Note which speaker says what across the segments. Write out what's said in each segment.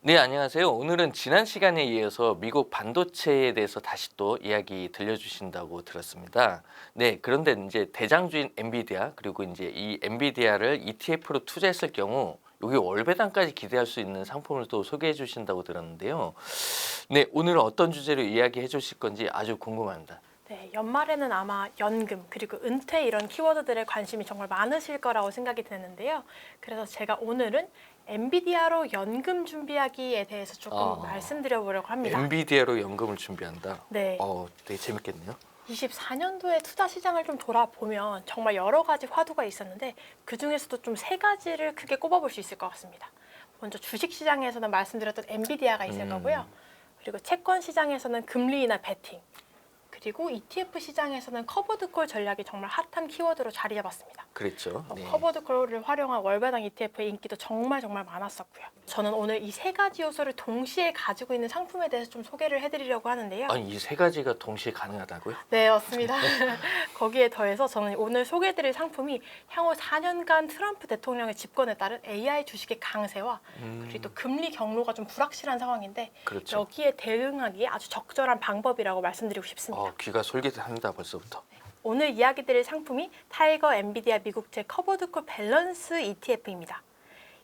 Speaker 1: 네, 안녕하세요. 오늘은 지난 시간에 이어서 미국 반도체에 대해서 다시 또 이야기 들려주신다고 들었습니다. 네, 그런데 이제 대장주인 엔비디아 그리고 이제 이 엔비디아를 ETF로 투자했을 경우 여기 월배당까지 기대할 수 있는 상품을 또 소개해 주신다고 들었는데요. 네, 오늘은 어떤 주제로 이야기해 주실 건지 아주 궁금합니다.
Speaker 2: 네, 연말에는 아마 연금 그리고 은퇴 이런 키워드들에 관심이 정말 많으실 거라고 생각이 되는데요. 그래서 제가 오늘은 엔비디아로 연금 준비하기에 대해서 조금 말씀드려보려고 합니다.
Speaker 1: 엔비디아로 연금을 준비한다.
Speaker 2: 네,
Speaker 1: 되게 재밌겠네요.
Speaker 2: 24년도에 투자 시장을 좀 돌아보면 정말 여러 가지 화두가 있었는데 그 중에서도 좀 세 가지를 크게 꼽아볼 수 있을 것 같습니다. 먼저 주식 시장에서는 말씀드렸던 엔비디아가 있을 거고요. 그리고 채권 시장에서는 금리나 베팅, 그리고 ETF 시장에서는 커버드콜 전략이 정말 핫한 키워드로 자리 잡았습니다.
Speaker 1: 그랬죠. 네.
Speaker 2: 커버드콜을 활용한 월배당 ETF의 인기도 정말 많았었고요. 저는 오늘 이 세 가지 요소를 동시에 가지고 있는 상품에 대해서 좀 소개를 해드리려고 하는데요.
Speaker 1: 아니, 이 세 가지가 동시에 가능하다고요?
Speaker 2: 네, 맞습니다. 거기에 더해서 저는 오늘 소개해드릴 상품이 향후 4년간 트럼프 대통령의 집권에 따른 AI 주식의 강세와 그리고 또 금리 경로가 좀 불확실한 상황인데
Speaker 1: 그렇죠.
Speaker 2: 여기에 대응하기에 아주 적절한 방법이라고 말씀드리고 싶습니다.
Speaker 1: 귀가 솔깃합니다, 벌써부터.
Speaker 2: 오늘 이야기드릴 상품이 타이거 엔비디아 미국채 커버드콜 밸런스 ETF입니다.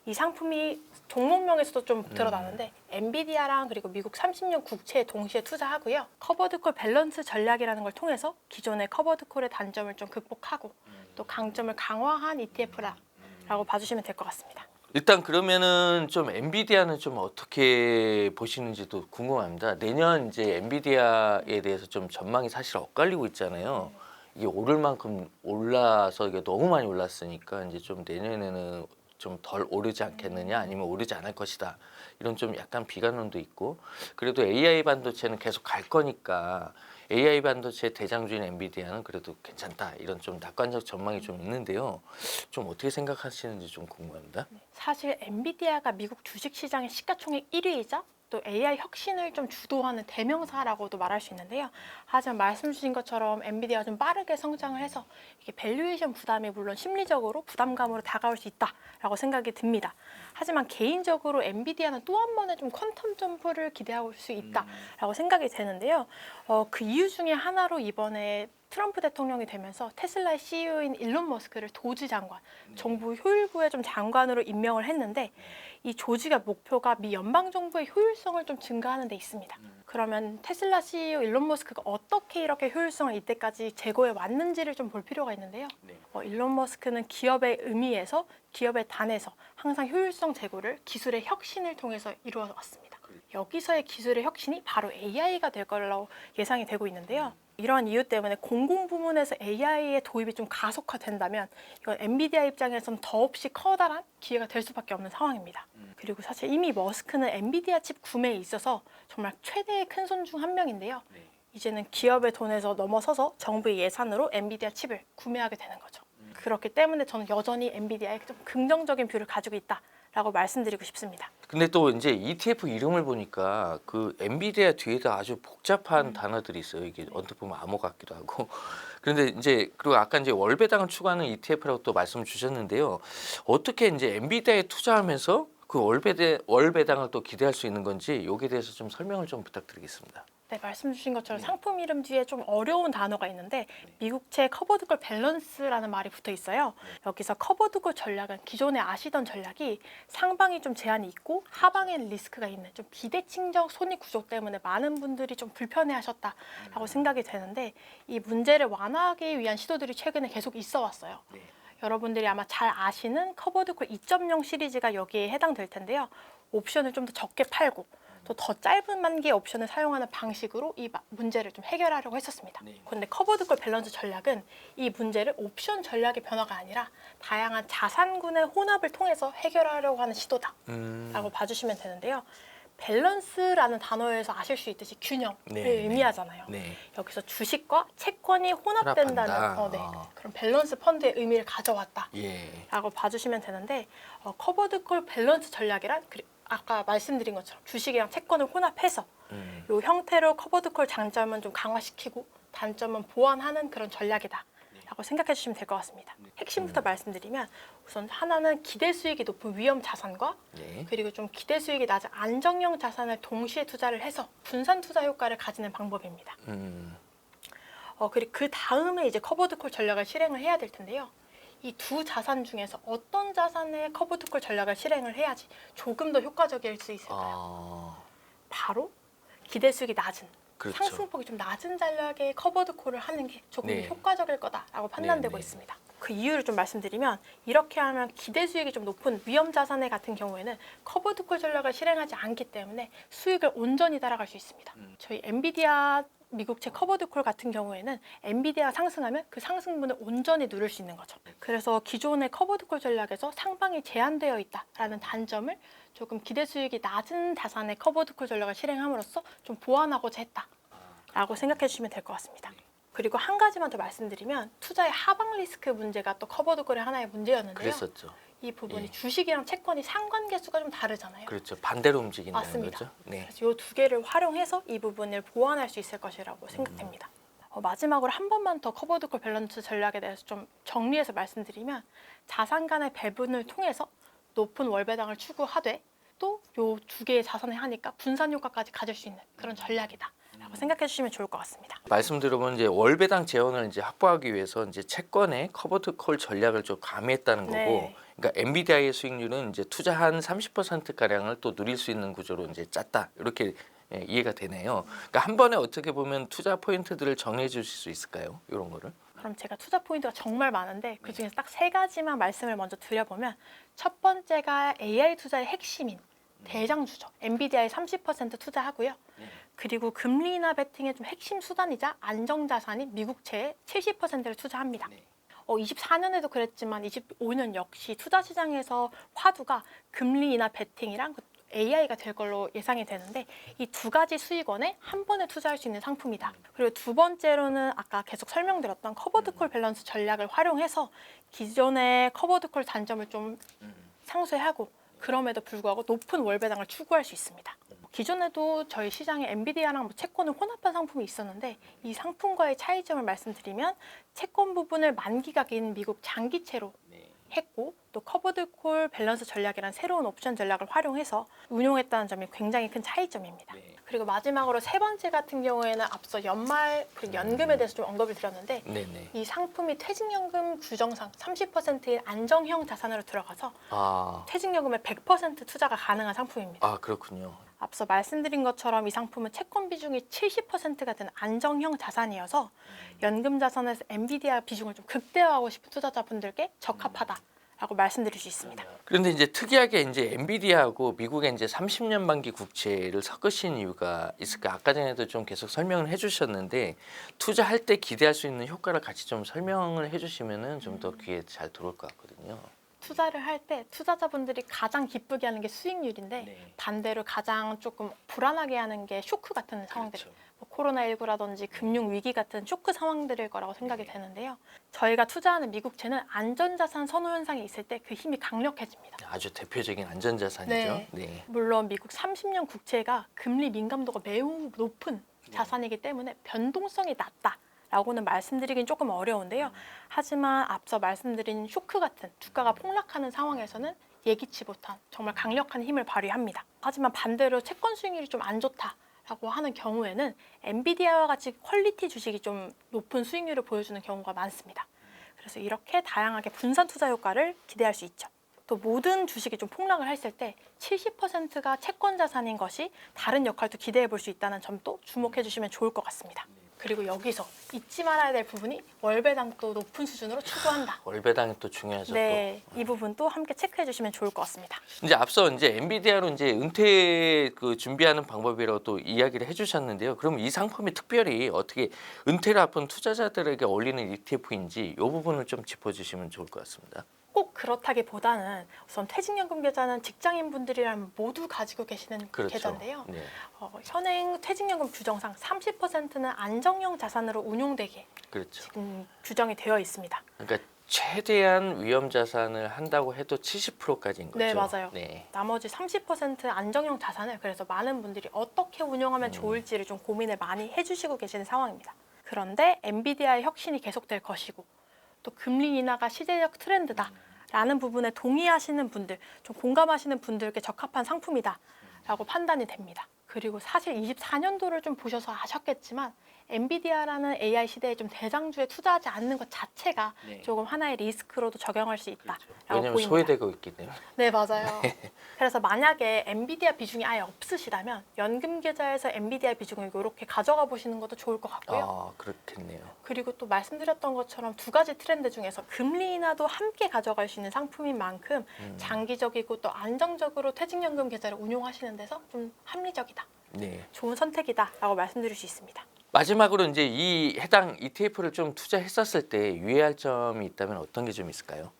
Speaker 2: 이 상품이 종목명에서도 좀 드러나는데 엔비디아랑 그리고 미국 30년 국채에 동시에 투자하고요. 커버드콜 밸런스 전략이라는 걸 통해서 기존의 커버드콜의 단점을 좀 극복하고 또 강점을 강화한 ETF라고 봐주시면 될 것 같습니다.
Speaker 1: 일단 그러면은 좀 엔비디아는 좀 어떻게 보시는지도 궁금합니다. 내년 이제 엔비디아에 대해서 좀 전망이 사실 엇갈리고 있잖아요. 이게 오를 만큼 올라서 이게 너무 많이 올랐으니까 이제 좀 내년에는 좀 덜 오르지 않겠느냐 아니면 오르지 않을 것이다. 이런 좀 약간 비관론도 있고 그래도 AI 반도체는 계속 갈 거니까 AI 반도체 대장주인 엔비디아는 그래도 괜찮다. 이런 좀 낙관적 전망이 좀 있는데요. 좀 어떻게 생각하시는지 좀 궁금합니다.
Speaker 2: 사실 엔비디아가 미국 주식 시장의 시가총액 1위이자 또 AI 혁신을 좀 주도하는 대명사라고도 말할 수 있는데요. 하지만 말씀 주신 것처럼 엔비디아가 좀 빠르게 성장을 해서 이게 밸류에이션 부담이 물론 심리적으로 부담감으로 다가올 수 있다라고 생각이 듭니다. 하지만 개인적으로 엔비디아는 또 한 번의 좀 퀀텀 점프를 기대할 수 있다라고 생각이 되는데요. 그 이유 중에 하나로 이번에 트럼프 대통령이 되면서 테슬라의 CEO인 일론 머스크를 도지 장관, 정부 효율부의 좀 장관으로 임명을 했는데 이 조직의 목표가 미 연방 정부의 효율성을 좀 증가하는 데 있습니다. 그러면 테슬라 CEO 일론 머스크가 어떻게 이렇게 효율성을 이때까지 제고해 왔는지를 좀 볼 필요가 있는데요. 일론 머스크는 기업의 의미에서 기업의 단에서 항상 효율성 제고를 기술의 혁신을 통해서 이루어 왔습니다. 여기서의 기술의 혁신이 바로 AI가 될 거라고 예상이 되고 있는데요. 이러한 이유 때문에 공공부문에서 AI의 도입이 좀 가속화된다면 이건 엔비디아 입장에서는 더없이 커다란 기회가 될 수밖에 없는 상황입니다. 그리고 사실 이미 머스크는 엔비디아 칩 구매에 있어서 정말 최대의 큰손 중 한 명인데요. 이제는 기업의 돈에서 넘어서서 정부의 예산으로 엔비디아 칩을 구매하게 되는 거죠. 그렇기 때문에 저는 여전히 엔비디아에 좀 긍정적인 뷰를 가지고 있다라고 말씀드리고 싶습니다.
Speaker 1: 근데 또 이제 ETF 이름을 보니까 그 엔비디아 뒤에다 아주 복잡한 단어들이 있어요. 이게 언뜻 보면 암호 같기도 하고. 그런데 이제 그리고 아까 이제 월배당을 추구하는 ETF라고 또 말씀 주셨는데요. 어떻게 이제 엔비디아에 투자하면서 그 월배당을 또 기대할 수 있는 건지 여기에 대해서 좀 설명을 좀 부탁드리겠습니다.
Speaker 2: 네, 말씀 주신 것처럼 상품 이름 뒤에 좀 어려운 단어가 있는데 미국채 커버드콜 밸런스라는 말이 붙어 있어요. 여기서 커버드콜 전략은 기존에 아시던 전략이 상방이 좀 제한이 있고 하방엔 리스크가 있는 좀 비대칭적 손익 구조 때문에 많은 분들이 좀 불편해하셨다라고 생각이 되는데 이 문제를 완화하기 위한 시도들이 최근에 계속 있어 왔어요. 여러분들이 아마 잘 아시는 커버드콜 2.0 시리즈가 여기에 해당될 텐데요. 옵션을 좀 더 적게 팔고 또 더 짧은 만기의 옵션을 사용하는 방식으로 이 문제를 좀 해결하려고 했었습니다. 그런데 커버드콜 밸런스 전략은 이 문제를 옵션 전략의 변화가 아니라 다양한 자산군의 혼합을 통해서 해결하려고 하는 시도다라고 봐주시면 되는데요. 밸런스라는 단어에서 아실 수 있듯이 균형을 의미하잖아요. 여기서 주식과 채권이 혼합된다는 그런 밸런스 펀드의 의미를 가져왔다라고 봐주시면 되는데 커버드콜 밸런스 전략이란 아까 말씀드린 것처럼 주식이랑 채권을 혼합해서 이 형태로 커버드콜 장점은 좀 강화시키고 단점은 보완하는 그런 전략이다 라고 생각해 주시면 될 것 같습니다. 핵심부터 말씀드리면 우선 하나는 기대 수익이 높은 위험 자산과
Speaker 1: 네.
Speaker 2: 그리고 좀 기대 수익이 낮은 안정형 자산을 동시에 투자를 해서 분산 투자 효과를 가지는 방법입니다. 그리고 그 다음에 이제 커버드 콜 전략을 실행을 해야 될 텐데요. 이 두 자산 중에서 어떤 자산의 커버드 콜 전략을 실행을 해야지 조금 더 효과적일 수 있을까요? 바로 기대 수익이 낮은
Speaker 1: 그렇죠.
Speaker 2: 상승폭이 좀 낮은 전략의 커버드 콜을 하는 게 조금
Speaker 1: 네.
Speaker 2: 효과적일 거다라고 판단되고
Speaker 1: 네.
Speaker 2: 있습니다. 그 이유를 좀 말씀드리면 이렇게 하면 기대 수익이 좀 높은 위험 자산의 같은 경우에는 커버드 콜 전략을 실행하지 않기 때문에 수익을 온전히 따라갈 수 있습니다. 저희 엔비디아 미국채 커버드 콜 같은 경우에는 엔비디아가 상승하면 그 상승분을 온전히 누릴 수 있는 거죠. 그래서 기존의 커버드 콜 전략에서 상방이 제한되어 있다라는 단점을 조금 기대 수익이 낮은 자산의 커버드 콜 전략을 실행함으로써 좀 보완하고자 했다라고 생각해 주시면 될 것 같습니다. 그리고 한 가지만 더 말씀드리면 투자의 하방 리스크 문제가 또 커버드 콜의 하나의 문제였는데요.
Speaker 1: 그랬었죠.
Speaker 2: 이 부분이
Speaker 1: 예.
Speaker 2: 주식이랑 채권이 상관계수가 좀 다르잖아요.
Speaker 1: 그렇죠. 반대로 움직인다는
Speaker 2: 맞습니다.
Speaker 1: 거죠. 네.
Speaker 2: 그래서 이 두 개를 활용해서 이 부분을 보완할 수 있을 것이라고 생각됩니다. 마지막으로 한 번만 더 커버드 콜 밸런스 전략에 대해서 좀 정리해서 말씀드리면 자산 간의 배분을 통해서 높은 월배당을 추구하되 또 요 두 개의 자산을 하니까 분산 효과까지 가질 수 있는 그런 전략이다라고 생각해 주시면 좋을 것 같습니다.
Speaker 1: 말씀 들어보면 이제 월배당 재원을 이제 확보하기 위해서 이제 채권의 커버드 콜 전략을 좀 가미했다는 거고,
Speaker 2: 네.
Speaker 1: 그러니까 엔비디아의 수익률은 이제 투자한 30% 가량을 또 누릴 수 있는 구조로 이제 짰다 이렇게 이해가 되네요. 그러니까 한 번에 어떻게 보면 투자 포인트들을 정해 주실 수 있을까요? 이런 거를?
Speaker 2: 그럼 제가 투자 포인트가 정말 많은데 그중에서 딱 세 가지만 말씀을 먼저 드려보면 첫 번째가 AI 투자의 핵심인 대장주죠. 엔비디아에 30% 투자하고요. 그리고 금리 인하 베팅의 좀 핵심 수단이자 안정자산인 미국채에 70%를 투자합니다. 24년에도 그랬지만 25년 역시 투자 시장에서 화두가 금리 인하 베팅이랑 AI가 될 걸로 예상이 되는데 이 두 가지 수익원에 한 번에 투자할 수 있는 상품이다. 그리고 두 번째로는 아까 계속 설명드렸던 커버드 콜 밸런스 전략을 활용해서 기존의 커버드 콜 단점을 좀 상쇄하고 그럼에도 불구하고 높은 월배당을 추구할 수 있습니다. 기존에도 저희 시장에 엔비디아랑 채권을 혼합한 상품이 있었는데 이 상품과의 차이점을 말씀드리면 채권 부분을 만기가 긴 미국 장기채로 했고 또 커버드 콜 밸런스 전략이라는 새로운 옵션 전략을 활용해서 운용했다는 점이 굉장히 큰 차이점입니다. 그리고 마지막으로 세 번째 같은 경우에는 앞서 연말 그리고 연금에 대해서 좀 언급을 드렸는데
Speaker 1: 네네.
Speaker 2: 이 상품이 퇴직연금 규정상 30%인 안정형 자산으로 들어가서 퇴직연금에 100% 투자가 가능한 상품입니다.
Speaker 1: 그렇군요.
Speaker 2: 앞서 말씀드린 것처럼 이 상품은 채권 비중이 70%가 되는 안정형 자산이어서 연금 자산에서 엔비디아 비중을 좀 극대화하고 싶은 투자자분들께 적합하다라고 말씀드릴 수 있습니다.
Speaker 1: 그런데 이제 특이하게 이제 엔비디아하고 미국의 이제 30년 만기 국채를 섞으신 이유가 있을까? 아까 전에도 좀 계속 설명을 해주셨는데 투자할 때 기대할 수 있는 효과를 같이 좀 설명을 해주시면은 좀 더 귀에 잘 들어올 것 같거든요.
Speaker 2: 투자를 할 때 투자자분들이 가장 기쁘게 하는 게 수익률인데 반대로 가장 조금 불안하게 하는 게 쇼크 같은 상황들, 뭐 코로나19라든지 금융 위기 같은 쇼크 상황들일 거라고 생각이 되는데요. 저희가 투자하는 미국채는 안전자산 선호 현상이 있을 때 그 힘이 강력해집니다.
Speaker 1: 아주 대표적인 안전자산이죠. 네.
Speaker 2: 물론 미국 30년 국채가 금리 민감도가 매우 높은 자산이기 때문에 변동성이 낮다. 라고는 말씀드리긴 조금 어려운데요. 하지만 앞서 말씀드린 쇼크 같은 주가가 폭락하는 상황에서는 예기치 못한 정말 강력한 힘을 발휘합니다. 하지만 반대로 채권 수익률이 좀 안 좋다라고 하는 경우에는 엔비디아와 같이 퀄리티 주식이 좀 높은 수익률을 보여주는 경우가 많습니다. 그래서 이렇게 다양하게 분산 투자 효과를 기대할 수 있죠. 또 모든 주식이 좀 폭락을 했을 때 70%가 채권 자산인 것이 다른 역할도 기대해 볼 수 있다는 점도 주목해 주시면 좋을 것 같습니다. 그리고 여기서 잊지 말아야 될 부분이 월배당도 높은 수준으로 추구한다.
Speaker 1: 월배당이 또 중요하죠.
Speaker 2: 네, 이 부분도 함께 체크해 주시면 좋을 것 같습니다.
Speaker 1: 이제 앞서 이제 엔비디아로 이제 은퇴 그 준비하는 방법이라고 또 이야기를 해주셨는데요. 그럼 이 상품이 특별히 어떻게 은퇴를 앞둔 투자자들에게 어울리는 ETF인지 이 부분을 좀 짚어주시면 좋을 것 같습니다.
Speaker 2: 꼭 그렇다기보다는 우선 퇴직연금 계좌는 직장인분들이라면 모두 가지고 계시는 계좌인데요.
Speaker 1: 네.
Speaker 2: 현행 퇴직연금 규정상 30%는 안정형 자산으로 운용되게
Speaker 1: 그렇죠.
Speaker 2: 지금 규정이 되어 있습니다.
Speaker 1: 그러니까 최대한 위험 자산을 한다고 해도 70%까지인 거죠.
Speaker 2: 네, 맞아요.
Speaker 1: 네.
Speaker 2: 나머지 30% 안정형 자산을 그래서 많은 분들이 어떻게 운용하면 좋을지를 좀 고민을 많이 해주시고 계시는 상황입니다. 그런데 엔비디아의 혁신이 계속될 것이고 또 금리 인하가 시대적 트렌드다라는 부분에 동의하시는 분들, 좀 공감하시는 분들께 적합한 상품이다라고 판단이 됩니다. 그리고 사실 24년도를 좀 보셔서 아셨겠지만 엔비디아라는 AI 시대에 좀 대장주에 투자하지 않는 것 자체가
Speaker 1: 네.
Speaker 2: 조금 하나의 리스크로도 적용할 수 있다라고
Speaker 1: 왜냐하면
Speaker 2: 보입니다.
Speaker 1: 소외되고 있기 때문에.
Speaker 2: 네, 맞아요. 그래서 만약에 엔비디아 비중이 아예 없으시다면 연금 계좌에서 엔비디아 비중을 이렇게 가져가 보시는 것도 좋을 것 같고요.
Speaker 1: 아, 그렇겠네요.
Speaker 2: 그리고 또 말씀드렸던 것처럼 두 가지 트렌드 중에서 금리 인하도 함께 가져갈 수 있는 상품인 만큼 장기적이고 또 안정적으로 퇴직연금 계좌를 운용하시는 데서 좀 합리적이다.
Speaker 1: 네.
Speaker 2: 좋은 선택이다라고 말씀드릴 수 있습니다.
Speaker 1: 마지막으로 이제 이 해당 ETF를 좀 투자했었을 때 유의할 점이 있다면 어떤 게 좀 있을까요?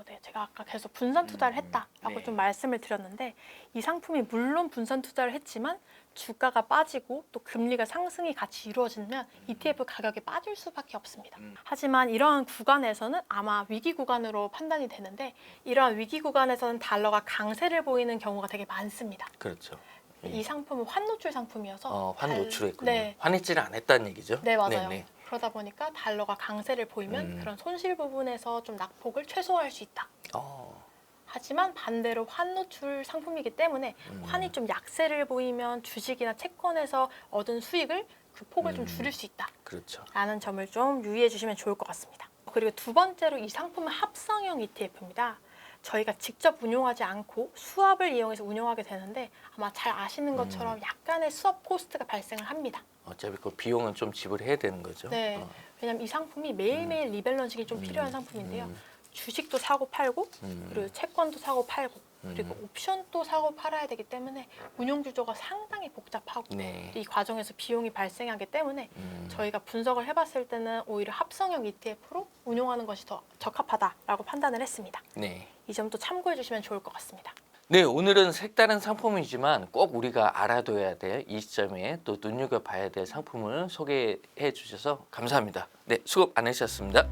Speaker 2: 네, 제가 아까 계속 분산 투자를 했다라고
Speaker 1: 네.
Speaker 2: 좀 말씀을 드렸는데 이 상품이 물론 분산 투자를 했지만 주가가 빠지고 또 금리가 상승이 같이 이루어지면 ETF 가격이 빠질 수밖에 없습니다. 하지만 이러한 구간에서는 아마 위기 구간으로 판단이 되는데 이러한 위기 구간에서는 달러가 강세를 보이는 경우가 되게 많습니다.
Speaker 1: 그렇죠.
Speaker 2: 이 상품은 환노출 상품이어서
Speaker 1: 환 노출했군요.
Speaker 2: 네.
Speaker 1: 환했지는 않았다는 얘기죠?
Speaker 2: 네, 맞아요.
Speaker 1: 네네.
Speaker 2: 그러다 보니까 달러가 강세를 보이면 그런 손실 부분에서 좀 낙폭을 최소화할 수 있다. 하지만 반대로 환 노출 상품이기 때문에 환이 좀 약세를 보이면 주식이나 채권에서 얻은 수익을 그 폭을 좀 줄일 수 있다.
Speaker 1: 그렇죠.
Speaker 2: 라는 점을 좀 유의해 주시면 좋을 것 같습니다. 그리고 두 번째로 이 상품은 합성형 ETF입니다. 저희가 직접 운용하지 않고 수합을 이용해서 운용하게 되는데 아마 잘 아시는 것처럼 약간의 수합 코스트가 발생을 합니다.
Speaker 1: 어차피 그 비용은 좀 지불해야 되는 거죠.
Speaker 2: 네, 왜냐면 이 상품이 매일매일 리밸런싱이 좀 필요한 상품인데요. 주식도 사고 팔고 그리고 채권도 사고 팔고 그리고 옵션도 사고 팔아야 되기 때문에 운용 구조가 상당히 복잡하고
Speaker 1: 네.
Speaker 2: 이 과정에서 비용이 발생하기 때문에 저희가 분석을 해봤을 때는 오히려 합성형 ETF로 운용하는 것이 더 적합하다라고 판단을 했습니다.
Speaker 1: 네.
Speaker 2: 이 점도 참고해 주시면 좋을 것 같습니다.
Speaker 1: 네, 오늘은 색다른 상품이지만 꼭 우리가 알아둬야 될 이 시점에 또 눈여겨봐야 될 상품을 소개해 주셔서 감사합니다. 네, 수고 많으셨습니다.